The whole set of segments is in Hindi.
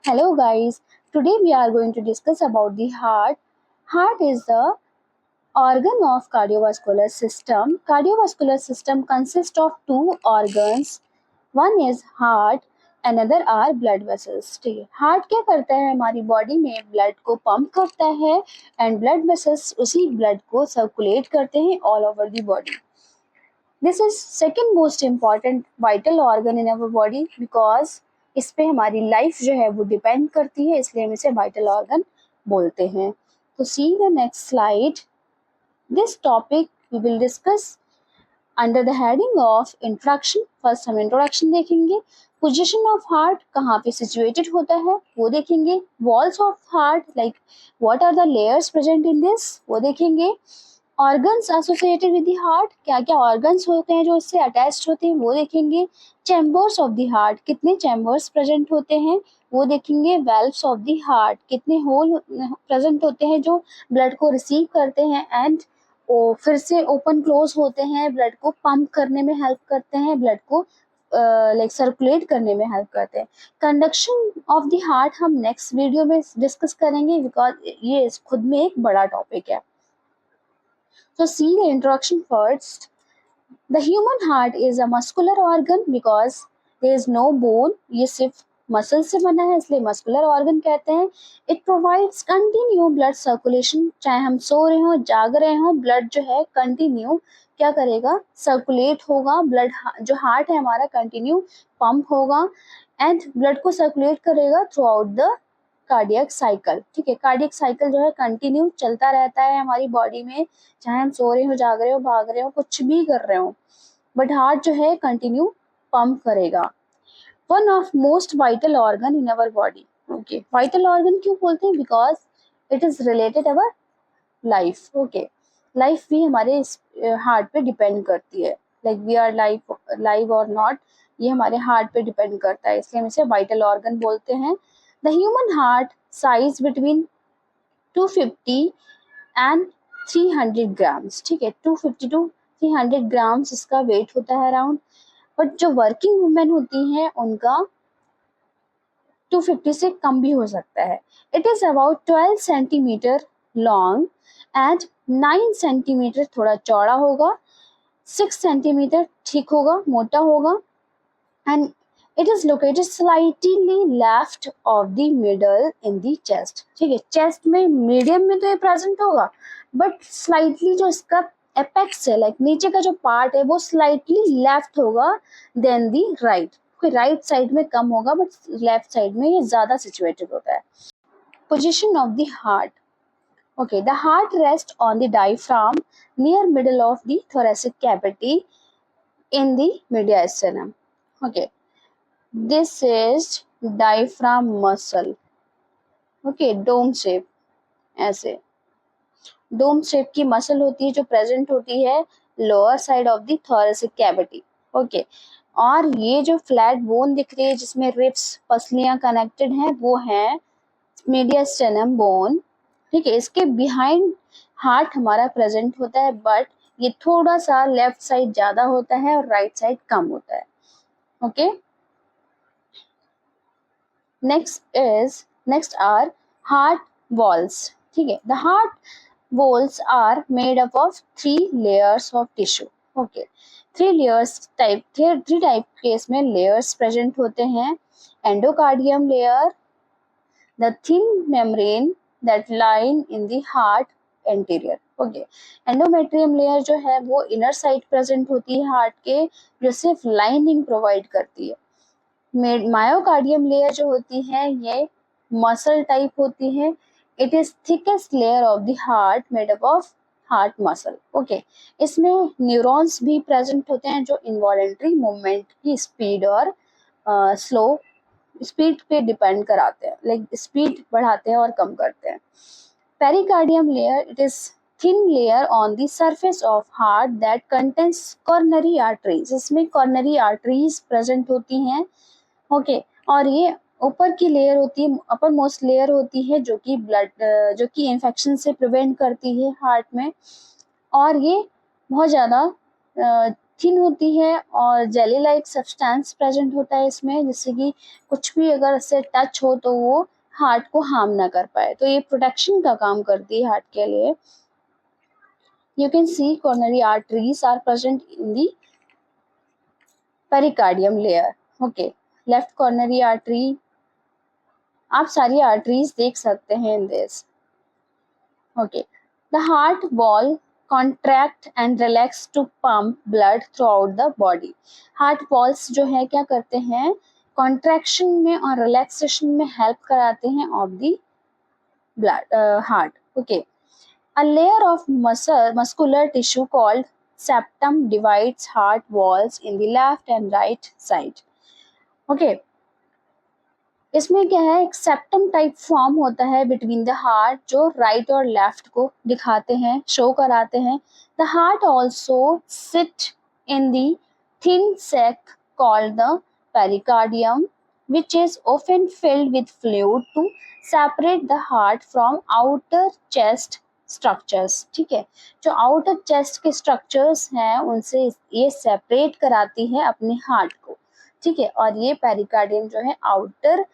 Hello guys, today we are going to discuss about the heart. Heart is the organ of cardiovascular system. Cardiovascular system consists of two organs. One is heart, another are blood vessels. ठीक है, हार्ट क्या करता है हमारी बॉडी में ब्लड को पंप करता है एंड ब्लड वेसल्स उसी ब्लड को सर्कुलेट करते हैं all over the body. This is second most important vital organ in our body because इस पे हमारी लाइफ जो है वो डिपेंड करती है, इसलिए हम इसे वाइटल ऑर्गन बोलते हैं. तो see the next slide. This topic we will discuss under the heading of introduction. First हम इंट्रोडक्शन देखेंगे. पोजिशन ऑफ हार्ट कहाँ पे सिचुएटेड होता है वो देखेंगे. Walls of heart like what are the layers present in this वो देखेंगे. Organs associated with the heart, क्या क्या ऑर्गन्स होते हैं जो इससे अटैच्ड होते हैं वो देखेंगे. चैम्बर्स ऑफ द हार्ट, कितने चैम्बर्स प्रेजेंट होते हैं वो देखेंगे. वेल्व्स ऑफ द हार्ट, कितने होल प्रेजेंट होते हैं जो ब्लड को रिसीव करते हैं एंड फिर से ओपन क्लोज होते हैं, ब्लड को पंप करने में हेल्प करते हैं, ब्लड को लाइक सर्कुलेट करने में हेल्प करते हैं. कंडक्शन ऑफ द हार्ट हम नेक्स्ट वीडियो में डिस्कस करेंगे बिकॉज ये खुद में एक बड़ा टॉपिक है. So see the introduction first. The human heart is a muscular organ because there is no bone. ये सिर्फ मसल से बना है इसलिए मस्कुलर ऑर्गन कहते हैं. It provides continue blood circulation, चाहे हम सो रहे हो जाग रहे हो, ब्लड जो है कंटिन्यू क्या करेगा, सर्कुलेट होगा. ब्लड जो हार्ट है हमारा कंटिन्यू पंप होगा एंड ब्लड को सर्कुलेट करेगा through out the cardiac cycle. ठीक है, कार्डियक साइकिल जो है कंटिन्यू चलता रहता है हमारी बॉडी में, चाहे हम सो रहे हो जाग रहे हो भाग रहे हो कुछ भी कर रहे हो, बट हार्ट जो है कंटिन्यू पंप करेगा. One of most vital organ in our body. Okay, vital organ क्यों बोलते हैं, because it is related our life. Okay, life भी हमारे हार्ट पे डिपेंड करती है, लाइक वी आर लाइव और नॉट, ये हमारे हार्ट पे डिपेंड करता है, इसलिए हम इसे वाइटल ऑर्गन बोलते हैं. The human heart size between 250 and 300 grams. ठीक है, 250 to 300 grams इसका वेट होता है अराउंड. बट जो वर्किंग वुमेन होती हैं उनका 250 से कम भी हो सकता है. It is about 12 centimetre long and 9 centimetre थोड़ा चौड़ा होगा, 6 सेंटीमीटर ठीक होगा मोटा होगा and it is located slightly left of the middle in the chest. ठीक है, चेस्ट में मीडियम में तो ये प्रेजेंट होगा बट स्लाइटली जो इसका एपेक्स है लाइक नीचे का जो पार्ट है वो स्लाइटली लेफ्ट होगा देन दी राइट. राइट साइड में कम होगा बट लेफ्ट साइड में ये ज्यादा सिचुएटेड होता है. Position of the heart. Okay, the heart rests on the diaphragm near middle of the thoracic cavity in the mediastinum. Okay. This is diaphragm muscle. Okay, dome shape. ऐसे डोम शेप की मसल होती है जो प्रेजेंट होती है lower side of the thoracic cavity. Okay, और ये जो फ्लैट बोन दिख रही है जिसमें रिब्स पसलियां कनेक्टेड हैं वो है मीडियास्टेनम बोन. ठीक है, इसके बिहाइंड हार्ट हमारा प्रेजेंट होता है बट ये थोड़ा सा लेफ्ट साइड ज्यादा होता है और राइट साइड कम होता है. Okay, next are heart walls. ठीक है, the heart walls are made up of 3 layers of tissue. Okay, 3 type के इसमें layers present होते हैं. endocardium layer, the thin membrane that line in the heart anterior. Okay, endometrium layer जो है वो inner side present होती है हार्ट के, जो सिर्फ लाइनिंग प्रोवाइड करती है. मायोकार्डियम लेयर जो होती है ये मसल टाइप होती है. It is thickest layer of the heart made up of heart muscle. Okay, इसमें न्यूरॉन्स भी प्रेजेंट होते हैं जो इनवॉलेंट्री मूवमेंट की स्पीड और स्लो स्पीड पे डिपेंड कराते हैं, लाइक स्पीड बढ़ाते हैं और कम करते हैं. Pericardium layer, it is thin layer on the surface of heart that contains coronary arteries. इसमें coronary arteries present होती हैं. ओके, और ये ऊपर की लेयर होती है, अपर मोस्ट लेयर होती है जो कि ब्लड जो कि इन्फेक्शन से प्रिवेंट करती है हार्ट में, और ये बहुत ज़्यादा थिन होती है और जेली लाइक सब्सटेंस प्रेजेंट होता है इसमें, जिससे कि कुछ भी अगर इससे टच हो तो वो हार्ट को हार्म ना कर पाए, तो ये प्रोटेक्शन का काम करती है हार्ट के लिए। You can see coronary arteries are present in the pericardium layer. Okay, left coronary artery, आप सारी आर्टरीज देख सकते हैं in this. Okay, the heart wall contract and relax to pump blood throughout the body। Heart walls जो है क्या करते हैं, कॉन्ट्रैक्शन में और रिलैक्सेशन में हेल्प कराते हैं of the blood heart. Okay, a layer of muscular tissue called septum divides heart walls in the left and right side। Okay, इसमें क्या है, एक सेप्टम टाइप फॉर्म होता है बिटवीन द हार्ट, जो राइट और लेफ्ट को दिखाते हैं, शो कराते हैं। The heart also sit in the thin sac called the pericardium which is often filled with fluid to separate the heart from outer chest structures। ठीक है, जो आउटर चेस्ट के स्ट्रक्चर्स हैं उनसे ये सेपरेट कराती है अपने हार्ट को। ठीक है, और ये पेरिकार्डियम जो है आउटर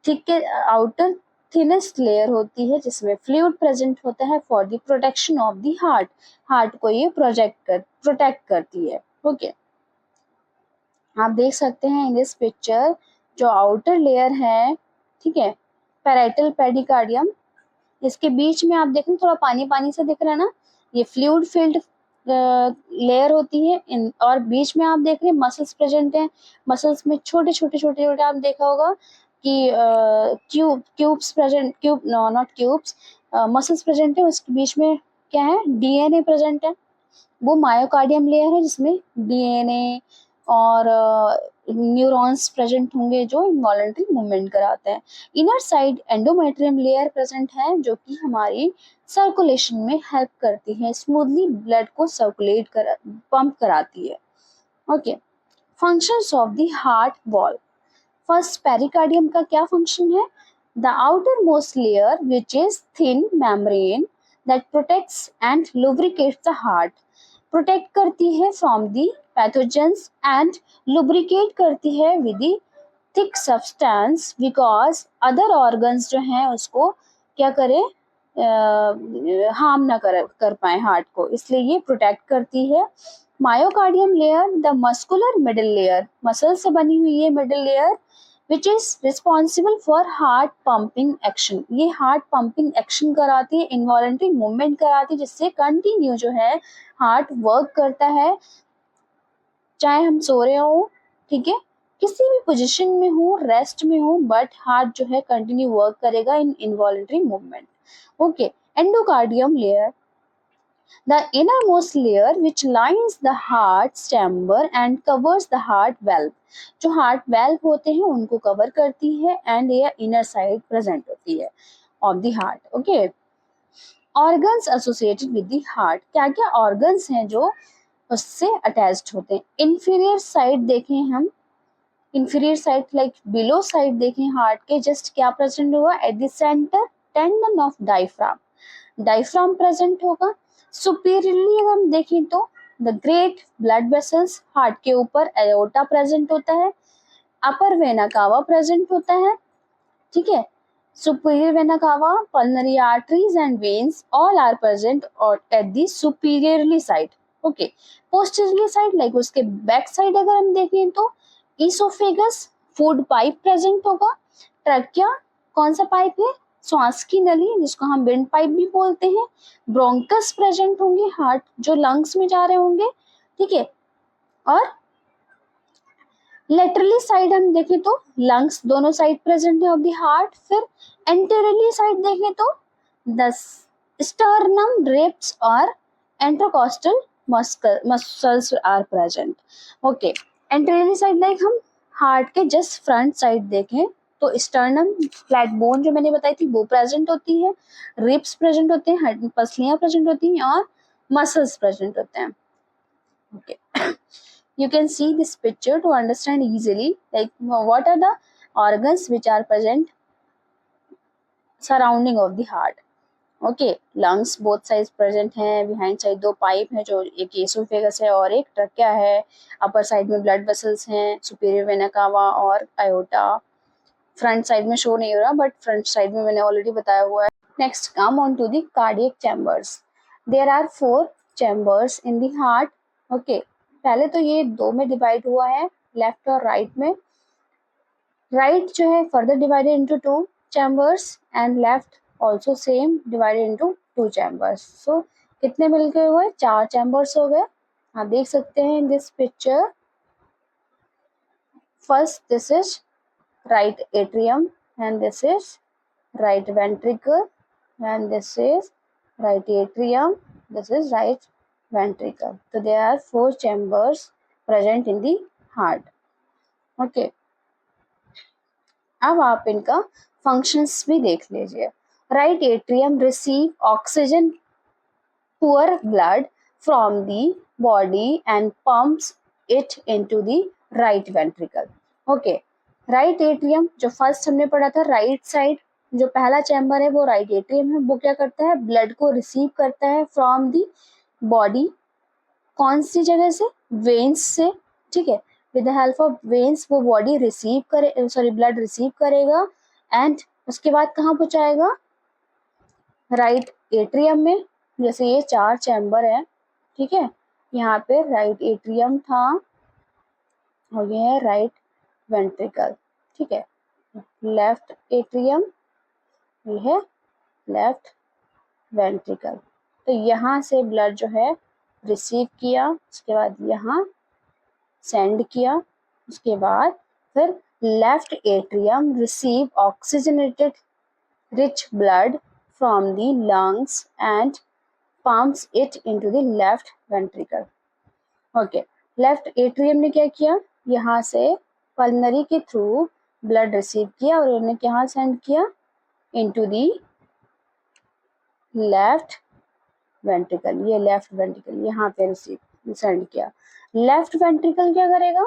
आउटर थिनेस्ट लेयर होती है जिसमें फ्लूइड प्रेजेंट होता है for the protection of the heart. Heart को ये प्रोटेक्ट करती है। ओके, आप देख सकते हैं इन दिस पिक्चर जो आउटर लेयर है, ठीक है, पैराइटल पेरिकार्डियम, इसके बीच में आप देखें थोड़ा पानी पानी से दिख रहा है ना, ये फ्लूइड फिल्ड लेयर होती है इन, और बीच में आप देख रहे हैं मसल्स प्रेजेंट हैं। मसल्स में छोटे छोटे छोटे छोटे आप देखा होगा कि cubes present, cube not cubes, muscles present है, उसके बीच में क्या है, डीएनए प्रेजेंट है। वो मायोकार्डियम लेयर है जिसमें डीएनए और न्यूरॉन्स प्रेजेंट होंगे जो इनवॉलंटरी मूवमेंट कराते हैं। Inner side endometrium layer present है जो कि हमारी सर्कुलेशन में हेल्प करती है, स्मूथली ब्लड को सर्कुलेट कर पंप कराती है। Okay, functions of the heart wall. First, pericardium का क्या फंक्शन है, the outer most layer which is thin membrane that protects and lubricates the heart. Protect करती है from the pathogens and lubricate करती है with the thick substance, because other organs जो हैं उसको क्या करे, हार्म ना कर पाए हार्ट को, इसलिए ये प्रोटेक्ट करती है। Myocardium layer, the muscular middle layer, muscle से बनी हुई है middle layer, which is responsible for heart pumping action. ये हार्ट पंपिंग एक्शन कराती है, इनवॉलंटरी मूवमेंट कराती है, जिससे कंटिन्यू जो है हार्ट वर्क करता है, चाहे हम सो रहे हो, ठीक है, किसी भी पोजीशन में हो, रेस्ट में हो, बट हार्ट जो है कंटिन्यू वर्क करेगा in involuntary movement. Okay, endocardium layer, the innermost layer which lines the heart's chamber and covers the heart valve। जो हार्ट वेल्व होते हैं उनको कवर करती है एंड ये इनर साइड प्रेजेंट होती है of the heart. Okay, organs associated with the heart, क्या क्या ऑर्गन्स हैं जो उससे अटैच्ड होते हैं। इंफीरियर साइड देखें हम, inferior side like below side देखें हार्ट के, जस्ट क्या प्रेजेंट होगा, at the centre tendon of diaphragm, diaphragm present होगा। सुपीरियरली अगर हम देखें तो the great blood vessels, heart के ऊपर एओर्टा प्रेजेंट होता है, अपर वेना कावा प्रेजेंट होता है, ठीक है, superior vena cava, pulmonary arteries and veins all are present at the superiorly side. Okay, posteriorly side like उसके बैक साइड अगर हम देखें तो इसोफेगस, फूड पाइप प्रेजेंट होगा। ट्रकिया कौन सा पाइप है, श्वास की नली जिसको हम विंड पाइप भी बोलते हैं। ब्रोंकस प्रेजेंट होंगे, हार्ट जो लंग्स में जा रहे होंगे, ठीक है, और लेटरली साइड हम देखें तो लंग्स दोनों साइड प्रेजेंट है ऑफ द हार्ट। फिर एंटेरियरली साइड देखें तो द स्टर्नम, रिब्स और intercostal muscles are present. Okay, anteriorly side like हम हार्ट के जस्ट फ्रंट साइड देखें तो स्टर्नम, फ्लैट बोन जो मैंने बताई थी वो प्रेजेंट होती है, रिब्स प्रेजेंट होते हैं, पसलियां प्रेजेंट होती हैं और मसल्स प्रेजेंट होते हैं। Okay, you can see this picture to understand easily like what are the organs which are present surrounding of the heart। Okay, lungs both side present हैं, बिहाइंड साइड दो पाइप हैं जो एक एसोफेगस है और एक ट्रकिया है, अपर साइड में ब्लड वेसल्स हैं, सुपीरियर वेना कावा और आयोटा। फ्रंट साइड में शो नहीं हो रहा बट फ्रंट साइड में मैंने ऑलरेडी बताया हुआ है। Next come on to the cardiac chambers. There are 4 chambers in the heart. Okay, पहले तो ये 2 में डिवाइड हुआ है, लेफ्ट और राइट में। राइट जो है further divided into 2 chambers and left also same divided into 2 chambers. So कितने मिलके हुए? 4 चैम्बर्स हो गए। आप देख सकते हैं in this picture. First this is right atrium and this is right ventricle and this is right atrium, this is right ventricle. So there are 4 chambers present in the heart. Okay, अब आप इनका functions भी देख लीजिए। Right atrium receive oxygen poor blood from the body and pumps it into the right ventricle. Okay, right atrium जो फर्स्ट हमने पढ़ा था, राइट साइड जो पहला चैम्बर है वो राइट एट्रियम है। वो क्या करता है? ब्लड को रिसीव करता है फ्रॉम दी बॉडी। कौन सी जगह से? वेन्स से। ठीक है, with the help of veins वो बॉडी रिसीव करे, सॉरी ब्लड रिसीव करेगा एंड उसके बाद कहाँ पहुंचाएगा? राइट एट्रियम में। जैसे ये 4 चैम्बर है, ठीक है, यहाँ पे राइट एट्रियम था और ये है राइट वेंट्रिकल। ठीक है, लेफ्ट एट्रियम, ये है लेफ्ट वेंट्रिकल। तो यहाँ से ब्लड जो है रिसीव किया, उसके बाद यहाँ सेंड किया, उसके बाद फिर left atrium receive oxygenated rich blood from the lungs and pumps it into the left ventricle. Okay, left atrium ने क्या किया? यहाँ से पल्मनरी के थ्रू ब्लड रिसीव किया और उन्होंने कहाँ सेंड किया? Into the left ventricle. ये लेफ्ट वेंट्रिकल यहाँ पे रिसीव सेंड किया। लेफ्ट वेंट्रिकल क्या करेगा?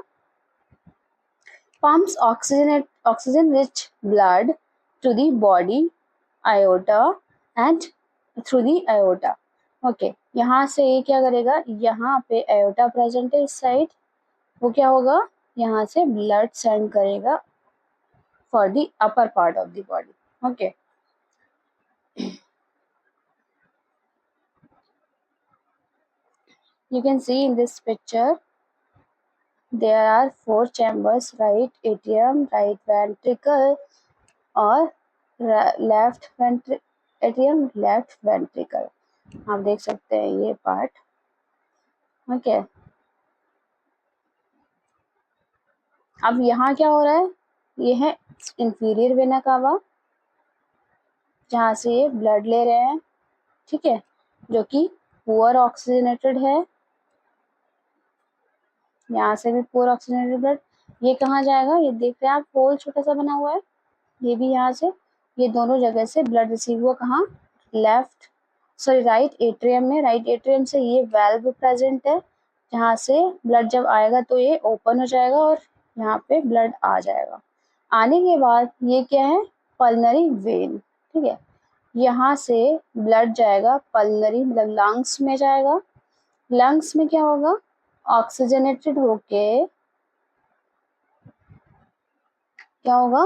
Pumps oxygen rich blood to the body aorta and through the aorta. Okay, यहाँ से ये क्या करेगा? यहाँ पे आयोटा प्रेजेंट है इस साइड, वो क्या होगा? यहाँ से ब्लड सेंड करेगा for the upper part of the body. Okay, you can see in this picture there are 4 chambers, right atrium, right ventricle और लेफ्ट एट्रियम, लेफ्ट वेंट्रिकल। आप देख सकते हैं ये पार्ट। ओके, अब यहाँ क्या हो रहा है? ये है इंफीरियर वेना कावा, जहाँ से ये ब्लड ले रहे हैं, ठीक है, जो कि पुअर ऑक्सीजनेटेड है। यहाँ से भी पुअर ऑक्सीजनेटेड ब्लड, ये कहाँ जाएगा? ये देख रहे हैं आप, होल छोटा सा बना हुआ है, ये भी यहाँ से, ये दोनों जगह से ब्लड रिसीव हुआ कहाँ? लेफ्ट, सॉरी राइट एट्रियम में। राइट एट्रियम से ये वेल्व प्रेजेंट है, जहाँ से ब्लड जब आएगा तो ये ओपन हो जाएगा और यहाँ पे ब्लड आ जाएगा। आने के बाद ये क्या है? Pulmonary when. ठीक है, यहाँ से ब्लड जाएगा पल्मनरी मतलब लंग्स में जाएगा। लंग्स में क्या होगा? ऑक्सीजनेटेड होके क्या होगा?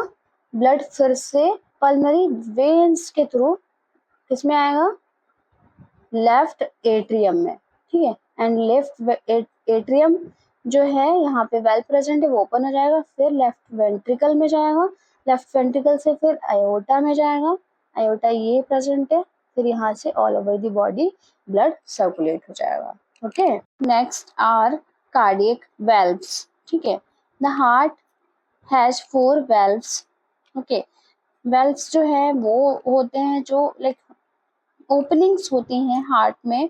ब्लड फिर से पल्मनरी वेन्स के थ्रू किसमें आएगा? लेफ्ट एट्रियम में। ठीक है, एंड लेफ्ट एट्रियम जो है यहाँ पे वेल प्रेजेंट है, वो ओपन हो जाएगा, फिर लेफ्ट वेंट्रिकल में जाएगा, लेफ्ट वेंट्रिकल से फिर आयोटा में जाएगा, आयोटा ये प्रेजेंट है, फिर यहाँ से all over the body blood circulate हो जाएगा। Okay, next are cardiac valves. ठीक है, the heart has 4 valves. Okay, valves जो है वो होते हैं जो लाइक ओपनिंग्स होती हैं हार्ट में,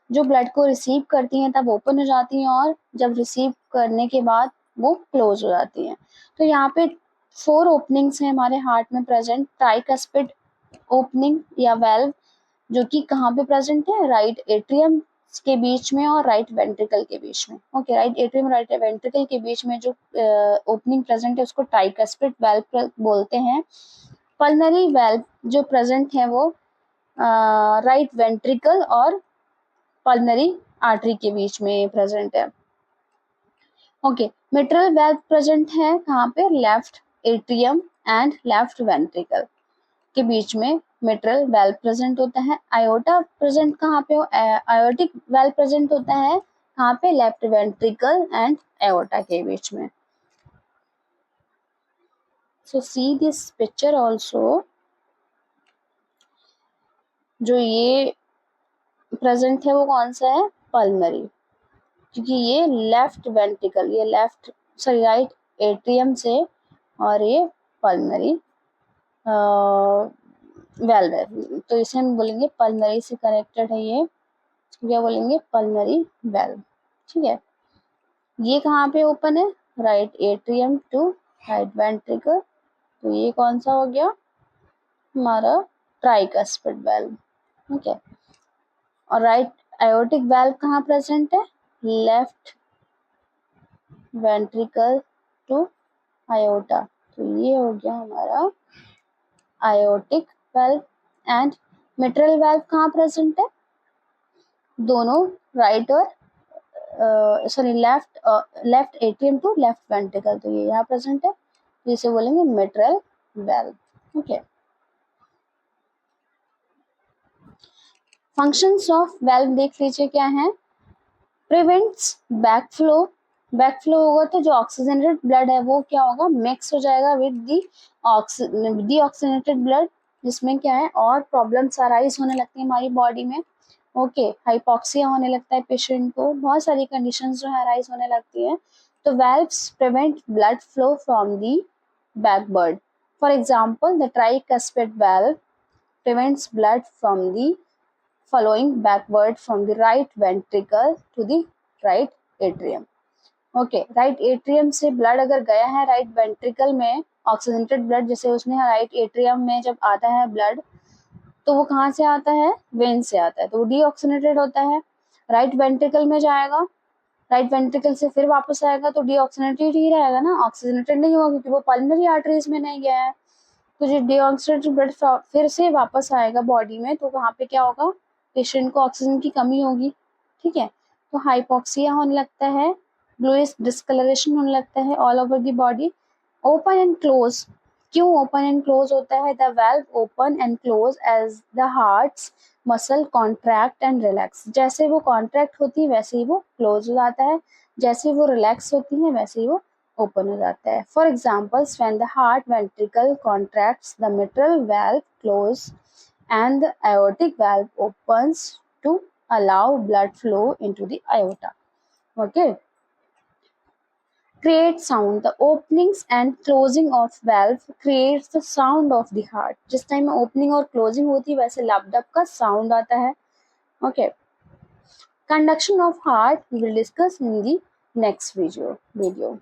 जो ब्लड को रिसीव करती हैं तब ओपन हो जाती हैं और जब रिसीव करने के बाद वो क्लोज हो जाती हैं। तो यहाँ पे 4 ओपनिंग्स हैं हमारे हार्ट में प्रेजेंट। ट्राइकस्पिड ओपनिंग या वेल्व जो कि कहाँ पे प्रेजेंट है? राइट एट्रियम के बीच में और राइट वेंट्रिकल के बीच में। ओके, राइट एट्रियम और राइट वेंट्रिकल के बीच में जो ओपनिंग प्रेजेंट है उसको ट्राइकस्पिड वेल्व बोलते हैं। पल्मनरी वेल्व जो प्रेजेंट है वो राइट वेंट्रिकल और पल्मनरी आर्टरी के बीच में प्रेजेंट है। ओके, मिट्रल वेल्व प्रेजेंट है कहाँ पे? Left atrium and left ventricle के बीच में मिट्रल वेल्व प्रेजेंट होता है। आयोटा प्रेजेंट कहाँ पे? आयोटिक वेल्व प्रेजेंट होता है कहाँ पे? लेफ्ट वेंट्रिकल एंड एओर्टा के बीच में। सो सी दिस पिक्चर ऑल्सो, जो ये प्रेजेंट है वो कौन सा है? पल्मनरी, क्योंकि ये लेफ्ट वेंट्रिकल, ये लेफ्ट सॉरी राइट एट्रियम से, और ये पल्मनरी वेल्व है, तो इसे हम बोलेंगे पल्मनरी से कनेक्टेड है ये, क्या बोलेंगे? Pulmonary valve. ठीक है, ये कहाँ पे ओपन है? Right atrium to right ventricle, तो ये कौन सा हो गया? हमारा ट्राइकस्पिड वेल्व। ठीक है, और राइट आयोटिक वेल्व कहाँ प्रेजेंट है? लेफ्ट वेंट्रिकल टू आयोटा, तो ये हो गया हमारा aortic valve. And mitral valve कहाँ प्रेजेंट है? दोनों राइट और sorry left atrium to left ventricle, तो ये यहाँ प्रेजेंट है, तो इसे बोलेंगे mitral valve. Okay, functions of valve देख लीजिए क्या है? प्रिवेंट्स बैकफ्लो, बैकफ्लो होगा तो जो ऑक्सीजनेटेड ब्लड है वो क्या होगा? मिक्स हो जाएगा विद दी ऑक्सीजनेटेड ब्लड, जिसमें क्या है और प्रॉब्लम्स अराइज होने लगती है हमारी बॉडी में। ओके, हाइपोक्सिया होने लगता है पेशेंट को, बहुत सारी कंडीशंस जो है अराइज होने लगती है। तो valves prevent blood flow from the backward. For example the tricuspid valve prevents blood from the following backward from the right ventricle to the right atrium. Okay, right atrium से ब्लड अगर गया है राइट वेंट्रिकल में, ऑक्सीजनेटेड ब्लड जैसे उसने राइट एट्रियम में जब आता है ब्लड, तो वो कहाँ से आता है? वेन से आता है, तो वो डीऑक्सीजनेटेड होता है, राइट वेंट्रिकल में जाएगा, राइट वेंट्रिकल से फिर वापस आएगा तो डीऑक्सीजनेटेड ही रहेगा ना, ऑक्सीजनेटेड नहीं होगा क्योंकि वो पल्मनरी आर्टरीज में नहीं गया है। तो जो डीऑक्सीजनेटेड ब्लड फिर से वापस आएगा बॉडी में, तो वहाँ पे क्या होगा? पेशेंट को ऑक्सीजन की कमी होगी। ठीक है, तो हाइपोक्सिया होने लगता है, ब्लूइश डिस्कलरेशन होने लगता है all over the body. Open and close, क्यों ओपन एंड क्लोज होता है? The valve open and close as the heart's muscle contract and relax, जैसे वो कॉन्ट्रैक्ट होती है वैसे ही वो क्लोज हो जाता है, जैसे वो रिलैक्स होती है वैसे ही वो ओपन हो जाता है। For examples when the heart ventricle contracts the mitral valve close and the aortic valve opens to allow blood flow into the aorta. Okay, create sound, the openings and closing of valve creates the sound of the heart. जिस टाइम ओपनिंग और क्लोजिंग होती है वैसे लब डब का साउंड आता है। Okay, conduction of heart we will discuss in the next video.